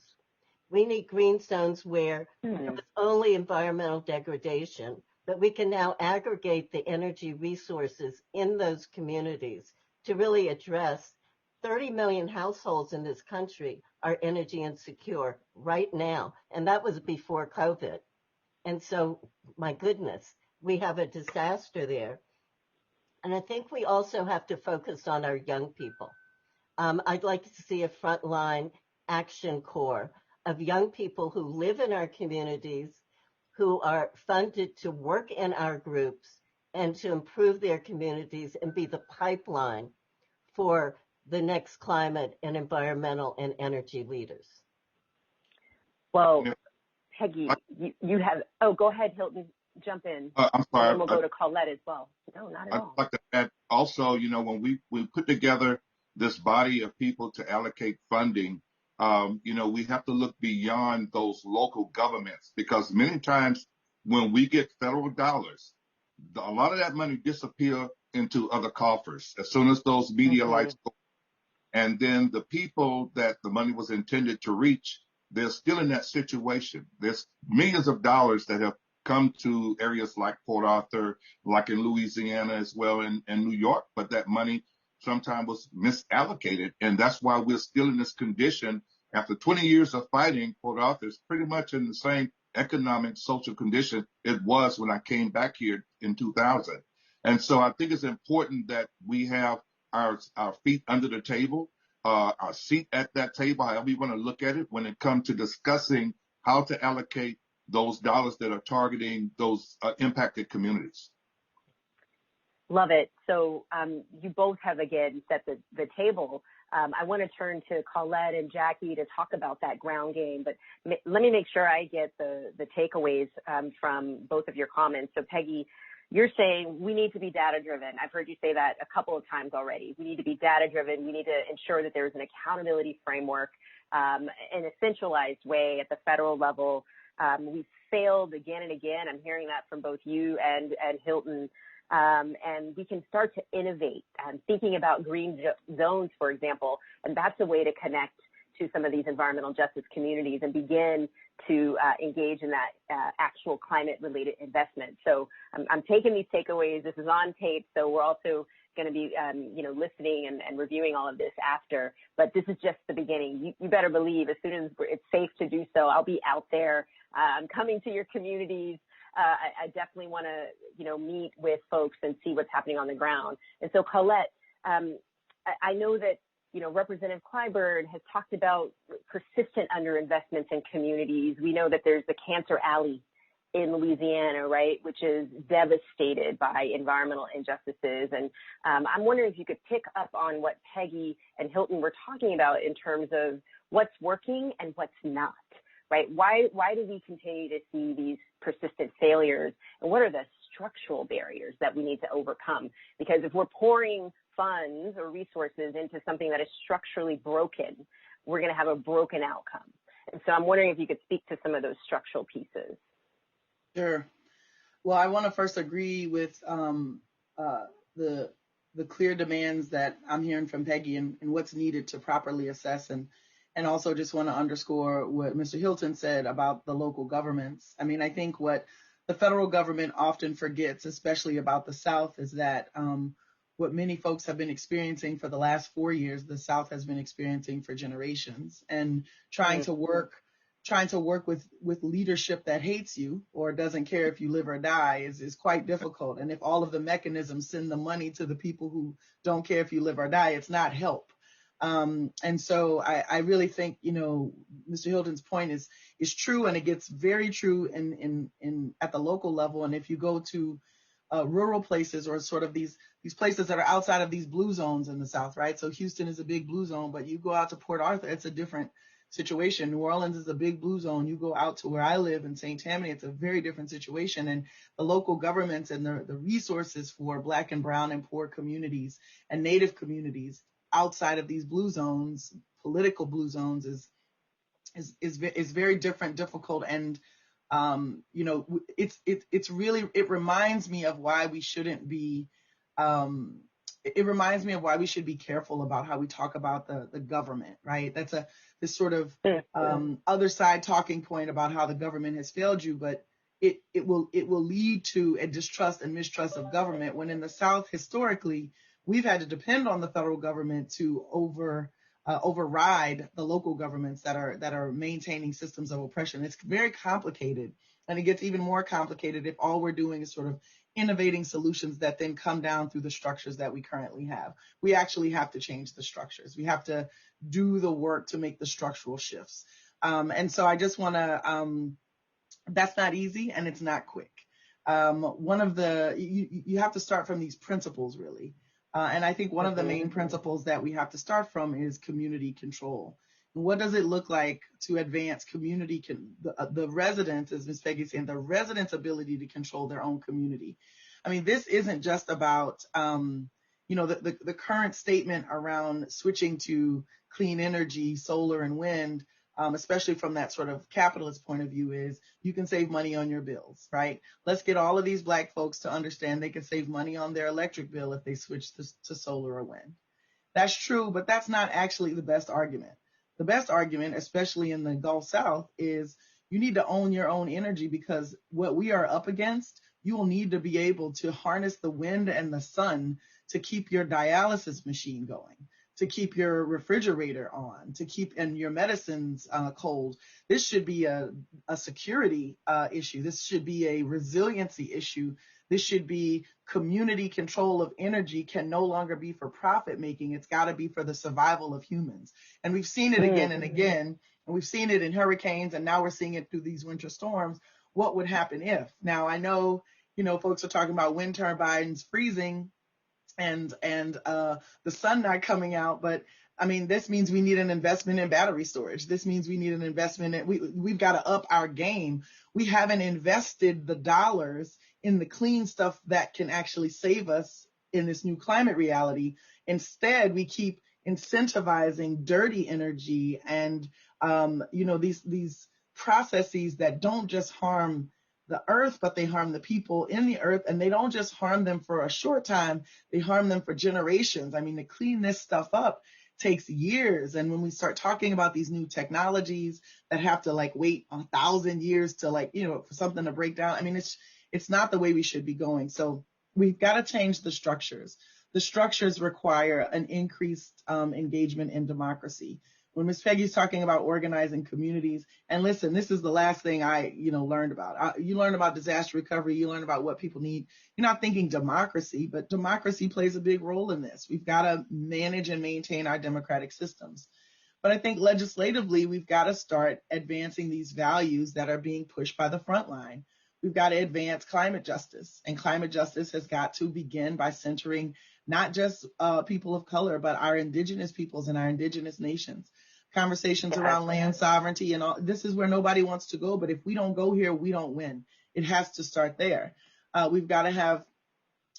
Speaker 4: We need green zones where there was only environmental degradation, but we can now aggregate the energy resources in those communities to really address 30 million households in this country are energy insecure right now, and that was before COVID. And so, my goodness, we have a disaster there. And I think we also have to focus on our young people. I'd like to see a frontline action corps of young people who live in our communities, who are funded to work in our groups and to improve their communities and be the pipeline for the next climate and environmental and energy leaders.
Speaker 2: Well, Peggy, you have, go ahead, Hilton, jump in.
Speaker 6: I'm sorry.
Speaker 2: And then we'll go to Colette as well. No, not at all.
Speaker 6: I'd like to add also, when we put together this body of people to allocate funding, we have to look beyond those local governments, because many times when we get federal dollars, a lot of that money disappears into other coffers as soon as those media lights go. And then the people that the money was intended to reach, they're still in that situation. There's millions of dollars that have come to areas like Port Arthur, like in Louisiana as well, and New York, but that money sometimes was misallocated. And that's why we're still in this condition. After 20 years of fighting, Port Arthur is pretty much in the same economic, social condition it was when I came back here in 2000. And so I think it's important that we have our feet under the table, our seat at that table, however you want to look at it, when it comes to discussing how to allocate those dollars that are targeting those impacted communities.
Speaker 2: Love it. So you both have, again, set the table. I want to turn to Colette and Jacqui to talk about that ground game, but let me make sure I get the takeaways from both of your comments. So Peggy, you're saying we need to be data-driven. I've heard you say that a couple of times already. We need to be data-driven. We need to ensure that there's an accountability framework in a centralized way at the federal level. We've failed again and again. I'm hearing that from both you and Hilton. And we can start to innovate, thinking about green zones, for example, and that's a way to connect to some of these environmental justice communities and begin to engage in that actual climate-related investment. So I'm taking these takeaways. This is on tape, so we're also going to be, listening and reviewing all of this after. But this is just the beginning. You better believe as soon as it's safe to do so, I'll be out there. I'm coming to your communities. I definitely want to, meet with folks and see what's happening on the ground. And so, Colette, I know that, Representative Clyburn has talked about persistent underinvestments in communities. We know that there's the Cancer Alley in Louisiana, right, which is devastated by environmental injustices. And I'm wondering if you could pick up on what Peggy and Hilton were talking about in terms of what's working and what's not. Right? Why do we continue to see these persistent failures? And what are the structural barriers that we need to overcome? Because if we're pouring funds or resources into something that is structurally broken, we're going to have a broken outcome. And so I'm wondering if you could speak to some of those structural pieces.
Speaker 3: Sure. Well, I want to first agree with the clear demands that I'm hearing from Peggy and what's needed to properly assess and also just want to underscore what Mr. Hilton said about the local governments. I mean, I think what the federal government often forgets, especially about the South, is that what many folks have been experiencing for the last 4 years, the South has been experiencing for generations. And trying to work with leadership that hates you or doesn't care if you live or die is quite difficult. And if all of the mechanisms send the money to the people who don't care if you live or die, it's not help. And so I really think, Mr. Hilton's point is true, and it gets very true in at the local level. And if you go to rural places or sort of these places that are outside of these blue zones in the South, right? So Houston is a big blue zone, but you go out to Port Arthur, it's a different situation. New Orleans is a big blue zone. You go out to where I live in St. Tammany, it's a very different situation. And the local governments and the resources for Black and brown and poor communities and Native communities outside of these blue zones, political blue zones, is very different, difficult, and it reminds me of why we shouldn't be. It reminds me of why we should be careful about how we talk about the government, right? That's this sort of other side talking point about how the government has failed you, but it will lead to a distrust and mistrust of government, when in the South, historically, we've had to depend on the federal government to override the local governments that are maintaining systems of oppression. It's very complicated, and it gets even more complicated if all we're doing is sort of innovating solutions that then come down through the structures that we currently have. We actually have to change the structures. We have to do the work to make the structural shifts. And so I just want to, that's not easy, and it's not quick. You have to start from these principles, really. And I think one of the main principles that we have to start from is community control. And what does it look like to advance community, the residents, as Ms. Peggy saying, the residents' ability to control their own community? I mean, this isn't just about, the current statement around switching to clean energy, solar and wind, especially from that sort of capitalist point of view, is you can save money on your bills, right? Let's get all of these Black folks to understand they can save money on their electric bill if they switch to solar or wind. That's true, but that's not actually the best argument. The best argument, especially in the Gulf South, is you need to own your own energy, because what we are up against, you will need to be able to harness the wind and the sun to keep your dialysis machine going, to keep your refrigerator on, to keep your medicines cold. This should be a security issue. This should be a resiliency issue. This should be community control of energy. Can no longer be for profit making. It's got to be for the survival of humans. And we've seen it again and again, and we've seen it in hurricanes, and now we're seeing it through these winter storms. What would happen if? Now, I know, folks are talking about wind turbines freezing and the sun not coming out, but I mean, this means we need an investment in battery storage. This means we need an investment in, we've got to up our game. We haven't invested the dollars in the clean stuff that can actually save us in this new climate reality. Instead, we keep incentivizing dirty energy and, these processes that don't just harm the earth, but they harm the people in the earth, and they don't just harm them for a short time, they harm them for generations. I mean, to clean this stuff up takes years. And when we start talking about these new technologies that have to wait 1,000 years to for something to break down, I mean, it's not the way we should be going. So we've got to change the structures. The structures require an increased engagement in democracy. When Ms. Peggy's talking about organizing communities, and listen, this is the last thing I, learned about. You learn about disaster recovery, you learn about what people need. You're not thinking democracy, but democracy plays a big role in this. We've got to manage and maintain our democratic systems. But I think legislatively, we've got to start advancing these values that are being pushed by the front line. We've got to advance climate justice, and climate justice has got to begin by centering not just people of color, but our indigenous peoples and our indigenous nations. Conversations around land sovereignty and all. This is where nobody wants to go, but if we don't go here, we don't win. It has to start there. We've got to have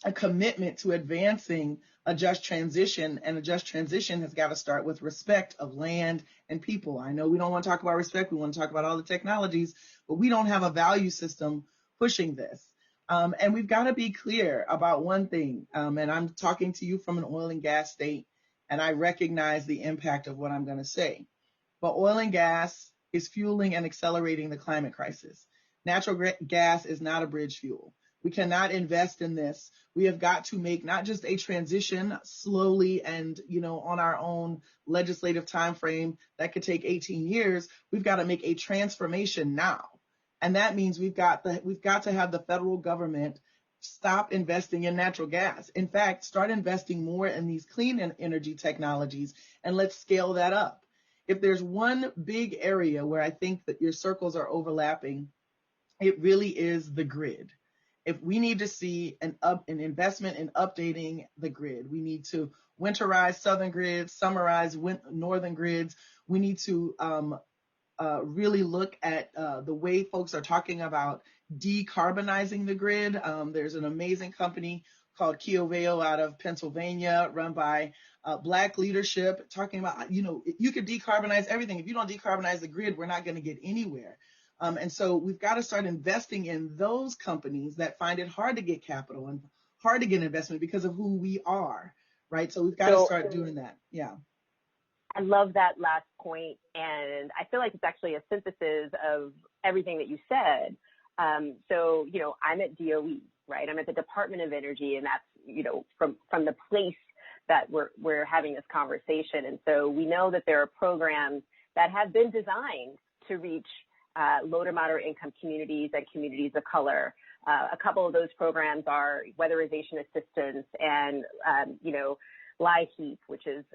Speaker 3: a commitment to advancing a just transition, and a just transition has got to start with respect of land and people. I know we don't want to talk about respect. We want to talk about all the technologies, but we don't have a value system pushing this. And we've got to be clear about one thing, and I'm talking to you from an oil and gas state, and I recognize the impact of what I'm going to say. But oil and gas is fueling and accelerating the climate crisis. Natural gas is not a bridge fuel. We cannot invest in this. We have got to make not just a transition slowly and, on our own legislative time frame that could take 18 years. We've got to make a transformation now. And that means we've got to have the federal government stop investing in natural gas. In fact, start investing more in these clean energy technologies, and let's scale that up. If there's one big area where I think that your circles are overlapping, it really is the grid. If we need to see an investment in updating the grid, we need to winterize southern grids, summerize northern grids. We need to really look at the way folks are talking about decarbonizing the grid. There's an amazing company called Kioveo out of Pennsylvania, run by Black leadership, talking about, you could decarbonize everything. If you don't decarbonize the grid, we're not going to get anywhere. And so we've got to start investing in those companies that find it hard to get capital and hard to get investment because of who we are, right? So we've got to start doing that. Yeah.
Speaker 2: I love that last point, and I feel like it's actually a synthesis of everything that you said. So, I'm at DOE, right? I'm at the Department of Energy, and that's, from the place that we're having this conversation. And so we know that there are programs that have been designed to reach low to moderate income communities and communities of color. A couple of those programs are weatherization assistance and, LIHEAP, which is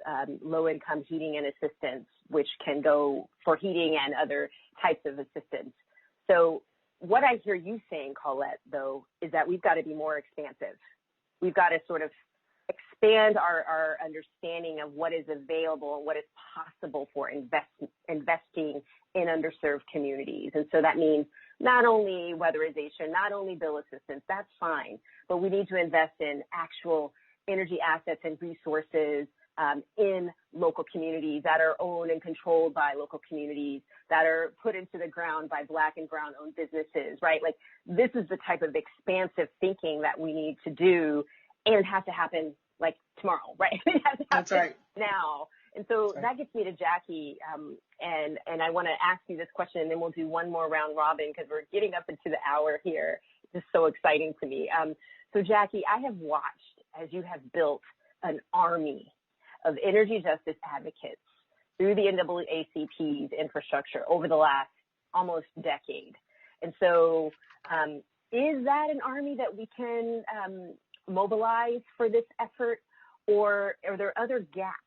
Speaker 2: low-income heating and assistance, which can go for heating and other types of assistance. So what I hear you saying, Colette, though, is that we've got to be more expansive. We've got to sort of expand our understanding of what is available and what is possible for investing in underserved communities. And so that means not only weatherization, not only bill assistance, that's fine, but we need to invest in actual energy assets and resources in local communities that are owned and controlled by local communities, that are put into the ground by Black and Brown-owned businesses, right? Like, this is the type of expansive thinking that we need to do, and it has to happen, like, tomorrow, right? It has to happen now. And so that gets me to Jacqui, and I want to ask you this question, and then we'll do one more round robin because we're getting up into the hour here. This is so exciting to me. So Jacqui, I have watched as you have built an army of energy justice advocates through the NAACP's infrastructure over the last almost decade. And so is that an army that we can mobilize for this effort, or are there other gaps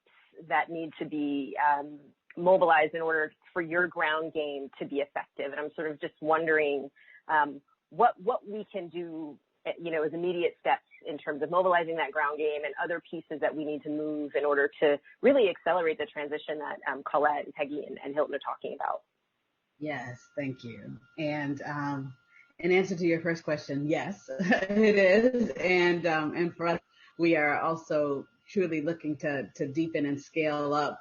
Speaker 2: that need to be mobilized in order for your ground game to be effective? And I'm sort of just wondering what we can do, as immediate steps in terms of mobilizing that ground game and other pieces that we need to move in order to really accelerate the transition that Colette and Peggy and Hilton are talking about.
Speaker 5: Yes, thank you. And in answer to your first question, yes, it is. And for us, we are also truly looking to deepen and scale up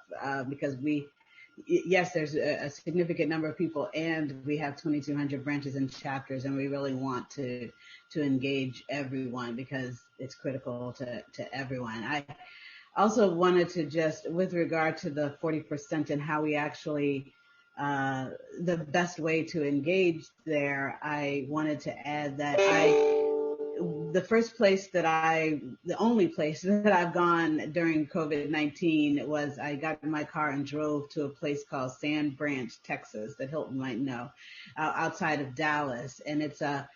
Speaker 5: because yes, there's a significant number of people, and we have 2,200 branches and chapters, and we really want to engage everyone because it's critical to everyone. I also wanted to just, with regard to the 40% and how we actually, the best way to engage there, I wanted to add that the only place that I've gone during COVID-19 was I got in my car and drove to a place called Sand Branch, Texas, that Hilton might know, outside of Dallas. And it's a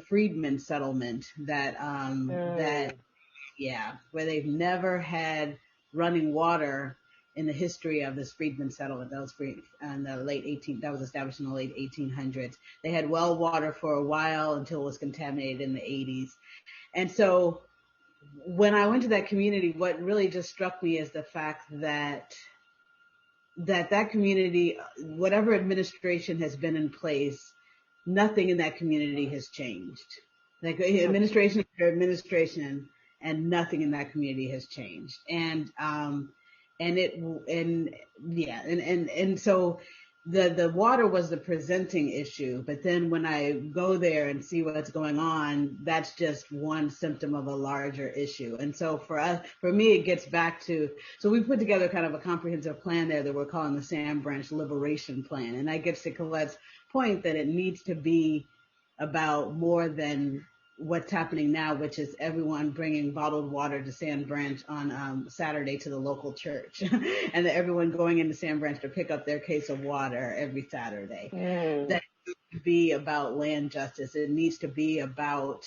Speaker 5: freedmen settlement where they've never had running water in the history of this freedmen settlement. That was that was established in the late 1800s. They had well water for a while until it was contaminated in the 80s. And so when I went to that community, what really just struck me is the fact that community, whatever administration has been in place, nothing in that community has changed. Like administration after administration, and nothing in that community has changed. So the water was the presenting issue, but then when I go there and see what's going on, that's just one symptom of a larger issue. And so for me, it gets back to, so we put together kind of a comprehensive plan there that we're calling the Sand Branch Liberation Plan. And that gets to Colette's point that it needs to be about more than what's happening now, which is everyone bringing bottled water to Sand Branch on Saturday to the local church, and that everyone going into Sand Branch to pick up their case of water every Saturday. That needs to be about land justice. It needs to be about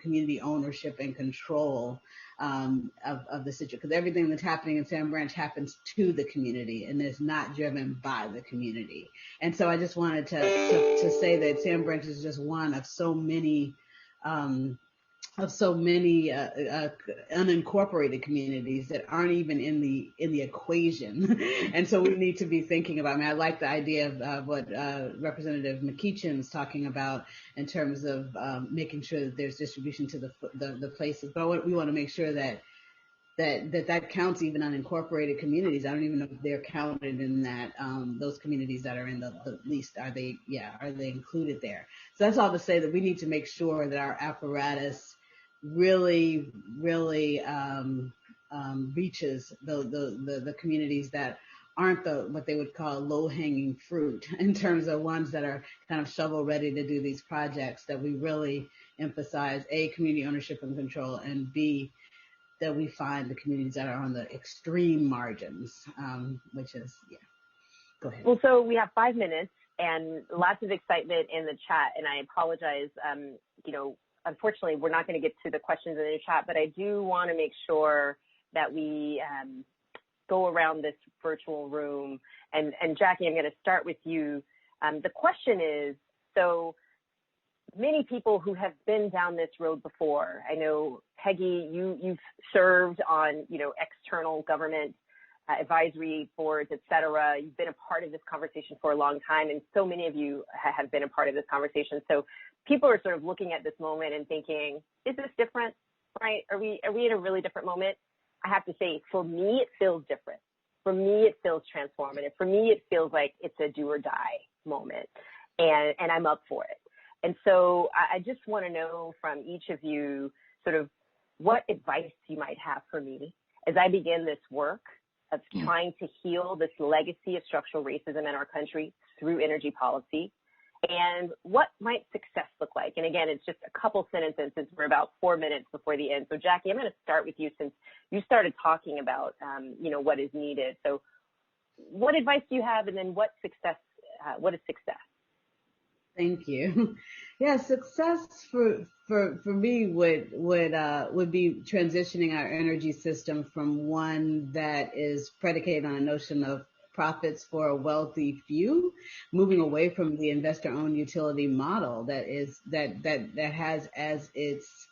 Speaker 5: community ownership and control of the situation, because everything that's happening in Sand Branch happens to the community and is not driven by the community. And so I just wanted to say that Sand Branch is just one of so many so many unincorporated communities that aren't even in the equation, and so we need to be thinking about. I mean, I like the idea of what Representative McEachin is talking about in terms of making sure that there's distribution to the places. But we want to make sure that counts even unincorporated communities. I don't even know if they're counted in that. Those communities that are in the least, are they included there? So that's all to say that we need to make sure that our apparatus really reaches the communities that aren't what they would call low-hanging fruit, in terms of ones that are kind of shovel ready to do these projects, that we really emphasize A, community ownership and control, and B, that we find the communities that are on the extreme margins, which is, go ahead.
Speaker 2: Well, so we have 5 minutes and lots of excitement in the chat, and I apologize, unfortunately, we're not going to get to the questions in the chat, but I do want to make sure that we go around this virtual room. And Jacqui, I'm going to start with you. The question is, so many people who have been down this road before, I know, Peggy, you've served on, external government advisory boards, et cetera. You've been a part of this conversation for a long time, and so many of you have been a part of this conversation. So people are sort of looking at this moment and thinking, is this different, right? Are we in a really different moment? I have to say, for me, it feels different. For me, it feels transformative. For me, it feels like it's a do or die moment, and I'm up for it. And so I just want to know from each of you sort of what advice you might have for me as I begin this work of trying to heal this legacy of structural racism in our country through energy policy, and what might success look like? And again, it's just a couple sentences since we're about 4 minutes before the end. So Jacqui, I'm going to start with you since you started talking about, what is needed. So what advice do you have, and then what is success?
Speaker 5: Thank you. Yeah, success for me would be transitioning our energy system from one that is predicated on a notion of profits for a wealthy few, moving away from the investor-owned utility model that has as its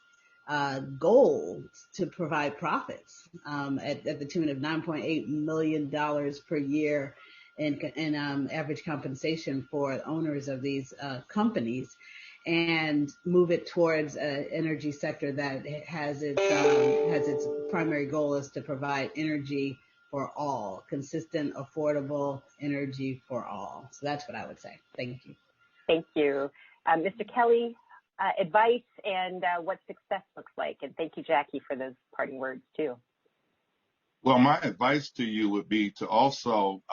Speaker 5: goal to provide profits at the tune of $9.8 million per year in average compensation for owners of these companies, and move it towards an energy sector that has its primary goal is to provide energy for all, consistent, affordable energy for all. So that's what I would say. Thank you.
Speaker 2: Thank you. Mr. Kelley, advice and what success looks like. And thank you, Jacqui, for those parting words too.
Speaker 6: Well, my advice to you would be to also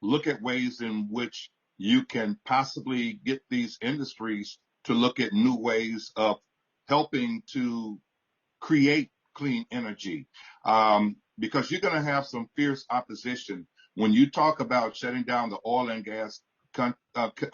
Speaker 6: look at ways in which you can possibly get these industries to look at new ways of helping to create clean energy, because you're going to have some fierce opposition when you talk about shutting down the oil and gas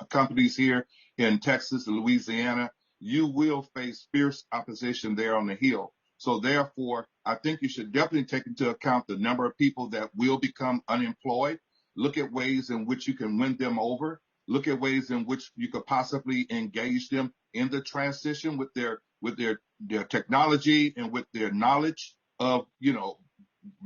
Speaker 6: companies here in Texas and Louisiana. You will face fierce opposition there on the Hill. So therefore, I think you should definitely take into account the number of people that will become unemployed. Look at ways in which you can win them over. Look at ways in which you could possibly engage them in the transition with their technology and with their knowledge of,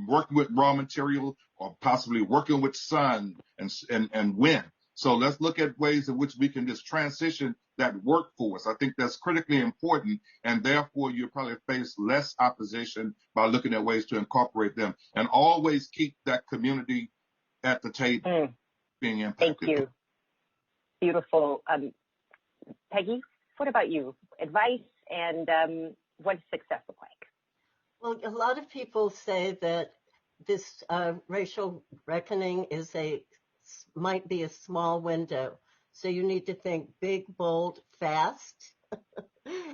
Speaker 6: working with raw material, or possibly working with sun and wind. So let's look at ways in which we can just transition that workforce. I think that's critically important, and therefore you'll probably face less opposition by looking at ways to incorporate them, and always keep that community at the table being impacted.
Speaker 2: Thank you. Beautiful. Peggy, what about you? Advice and what does success look like?
Speaker 4: Well, a lot of people say that this racial reckoning might be a small window. So you need to think big, bold, fast,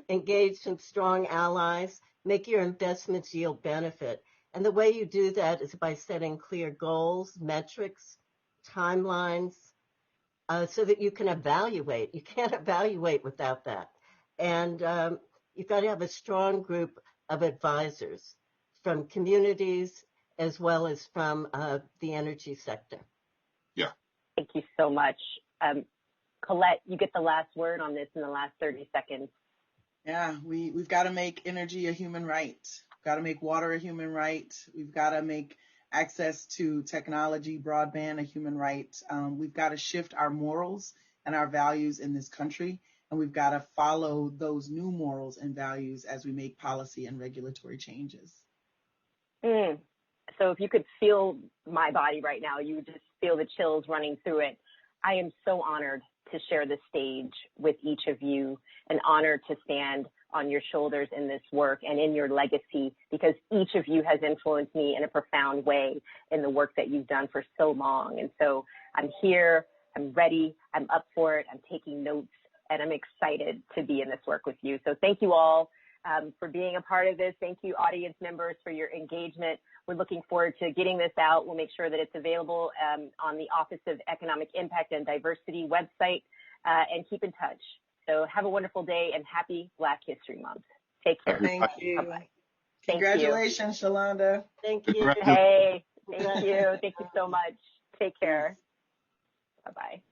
Speaker 4: engage some strong allies, make your investments yield benefit. And the way you do that is by setting clear goals, metrics, timelines, so that you can evaluate. You can't evaluate without that. And you've got to have a strong group of advisors from communities as well as from the energy sector.
Speaker 6: Yeah.
Speaker 2: Thank you so much. Colette, you get the last word on this in the last 30 seconds.
Speaker 3: Yeah, we've got to make energy a human right. We've got to make water a human right. We've got to make access to technology, broadband a human right. We've got to shift our morals and our values in this country, and we've got to follow those new morals and values as we make policy and regulatory changes.
Speaker 2: So if you could feel my body right now, you would just feel the chills running through it. I am so honored to share the stage with each of you, an honor to stand on your shoulders in this work and in your legacy, because each of you has influenced me in a profound way in the work that you've done for so long. And so I'm here, I'm ready, I'm up for it, I'm taking notes, and I'm excited to be in this work with you. So thank you all for being a part of this. Thank you, audience members, for your engagement. We're looking forward to getting this out. We'll make sure that it's available on the Office of Economic Impact and Diversity website, and keep in touch. So have a wonderful day and happy Black History Month. Take care.
Speaker 3: Thank you.
Speaker 2: Bye-bye.
Speaker 3: Congratulations, Shalanda.
Speaker 4: Thank you.
Speaker 2: Hey, thank you. Thank you so much. Take care. Bye-bye.